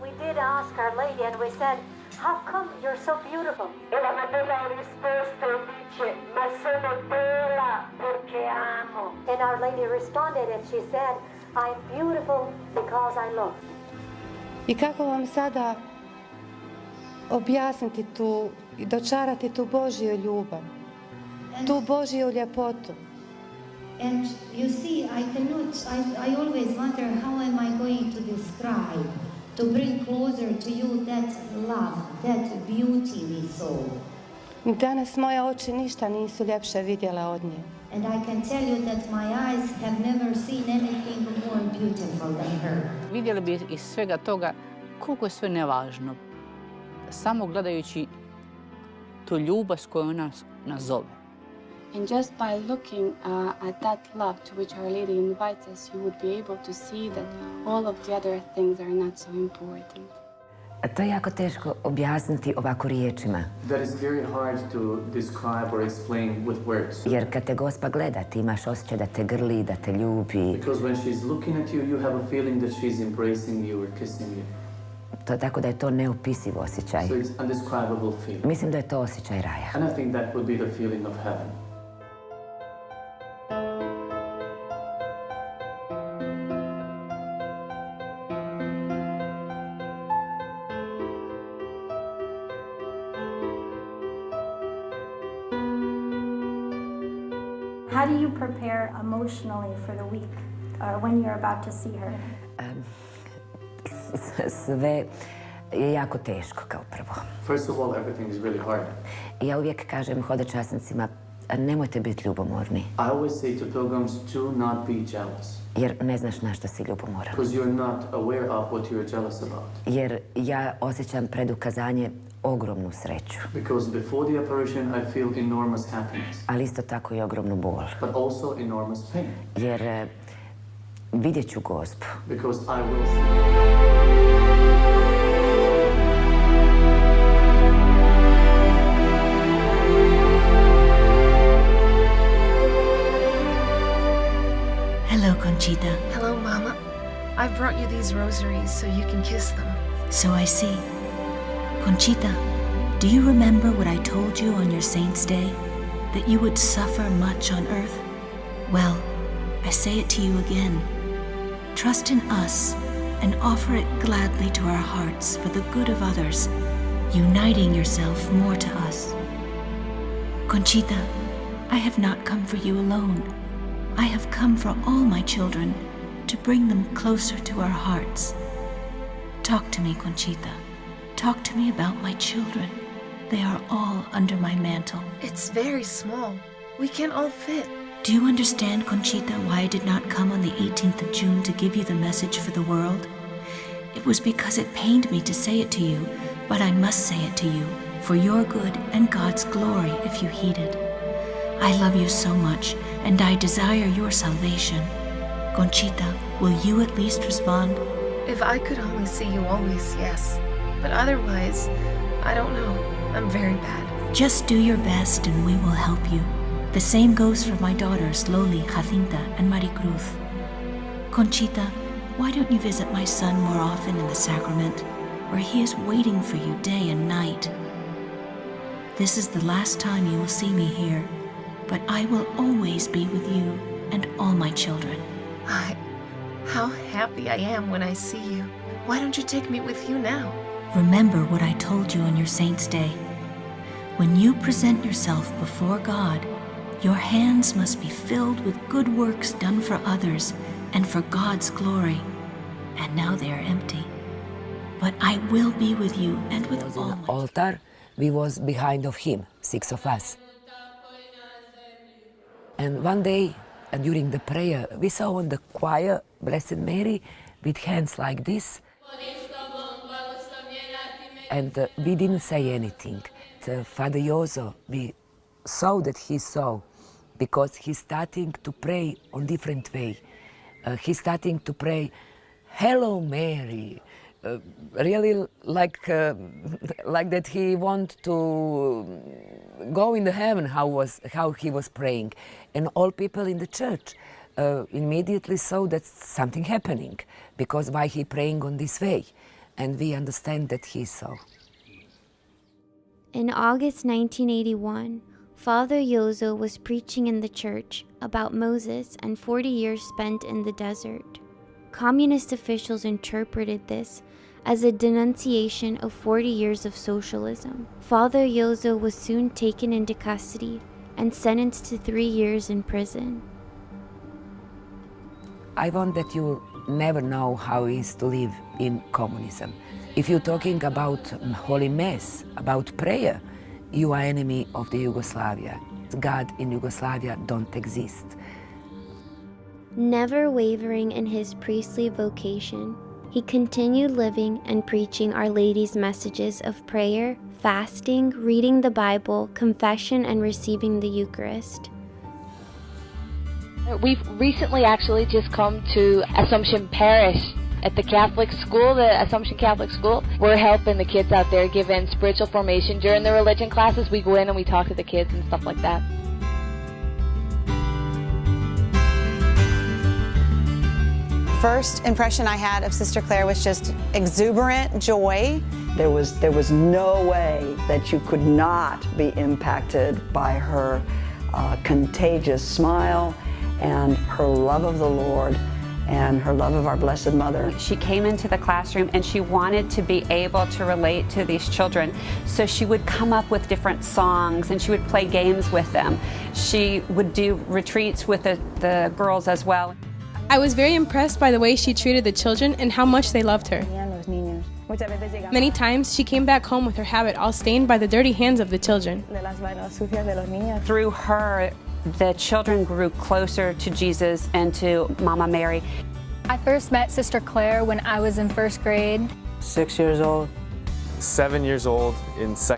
We did ask Our Lady and we said, how come you're so beautiful? E la bella risposta dice, ma sono bella perché amo. And Our Lady responded and she said, I'm beautiful because I look. I kako vam sada objasniti tu i dočarati tu Božju ljubav, tu Božju ljepotu? And you see, I always wonder how am I going to describe, to bring closer to you that love, that beauty we saw. Danas moje oči ništa nisu ljepše vidjele od nje. And I can tell you that my eyes have never seen anything more beautiful than her. Vidjeli bi iz svega toga koliko je sve nevažno. Samo gledajući tu ljubav s kojom ona nas zove. And just by looking at that love to which Our Lady invites us, you would be able to see that all of the other things are not so important. To je jako teško objasniti ovako riječima. That is very hard to describe or explain with words. Jer kad te Gospa gleda, ti imaš osjećaj da te grli, da te ljubi. Because when she's looking at you, you have a feeling that she's embracing you or kissing you. To tako da je to neopisiv osjećaj. So it's undescribable feeling. Mislim da je to osjećaj raja. And I think that would be the feeling of heaven. How do you prepare emotionally for the week when you're about to see her? Sve je jako teško kao prvo. First of all, everything is really hard. Ja uvijek kažem hodočasnicima, nemojte biti ljubomorni. I always say to pilgrims, do not be jealous. Jer ne znaš na što si ljubomoran. Because you're not aware of what you're jealous about. Jer ja osjećam pred ukazanje ogromnu sreću. Because before the apparition I feel enormous happiness. Ali isto tako i ogromnu bol. But also enormous pain. Jer vidjet ću Gospu. Because I will see. Hello, Conchita. Hello, Mama. I've brought you these rosaries so you can kiss them. So I see. Conchita, do you remember what I told you on your Saint's Day? That you would suffer much on earth? Well, I say it to you again. Trust in us and offer it gladly to our hearts for the good of others, uniting yourself more to us. Conchita, I have not come for you alone. I have come for all my children, to bring them closer to our hearts. Talk to me, Conchita. Talk to me about my children. They are all under my mantle. It's very small. We can't all fit. Do you understand, Conchita, why I did not come on the 18th of June to give you the message for the world? It was because it pained me to say it to you, but I must say it to you, for your good and God's glory if you heed it. I love you so much, and I desire your salvation. Conchita, will you at least respond? If I could only see you always, yes. But otherwise, I don't know. I'm very bad. Just do your best and we will help you. The same goes for my daughters, Loli, Jacinta, and Maricruz. Conchita, why don't you visit my son more often in the sacrament, where he is waiting for you day and night? This is the last time you will see me here, but I will always be with you and all my children. how happy I am when I see you. Why don't you take me with you now? Remember what I told you on your Saint's Day. When you present yourself before God, your hands must be filled with good works done for others and for God's glory. And now they are empty. But I will be with you and with all my altar. We was behind of him, 6 of us. And one day, during the prayer, we saw on the choir Blessed Mary with hands like this. And we didn't say anything. Father Jozo, we saw that he saw, because he's starting to pray on different way. He's starting to pray, Hello Mary, really like that he want to go in the heaven, how he was praying. And all people in the church immediately saw that something happening, because why he praying on this way. And we understand that he saw. In August 1981, Father Jozo was preaching in the church about Moses and 40 years spent in the desert. Communist officials interpreted this as a denunciation of 40 years of socialism. Father Jozo was soon taken into custody and sentenced to 3 years in prison. I want that you never know how it is to live in communism. If you're talking about Holy Mass, about prayer, you are enemy of the Yugoslavia. God in Yugoslavia don't exist. Never wavering in his priestly vocation, he continued living and preaching Our Lady's messages of prayer, fasting, reading the Bible, confession, and receiving the Eucharist. We've recently actually just come to Assumption Parish at the Catholic school, the Assumption Catholic School. We're helping the kids out there, giving spiritual formation. During the religion classes, we go in and we talk to the kids and stuff like that. First impression I had of Sister Claire was just exuberant joy. There was no way that you could not be impacted by her contagious smile and her love of the Lord and her love of our Blessed Mother. She came into the classroom and she wanted to be able to relate to these children. So she would come up with different songs and she would play games with them. She would do retreats with the girls as well. I was very impressed by the way she treated the children and how much they loved her. Many times she came back home with her habit all stained by the dirty hands of the children. Through her, the children grew closer to Jesus and to Mama Mary. I first met Sister Claire when I was in first grade. 6 years old. 7 years old in second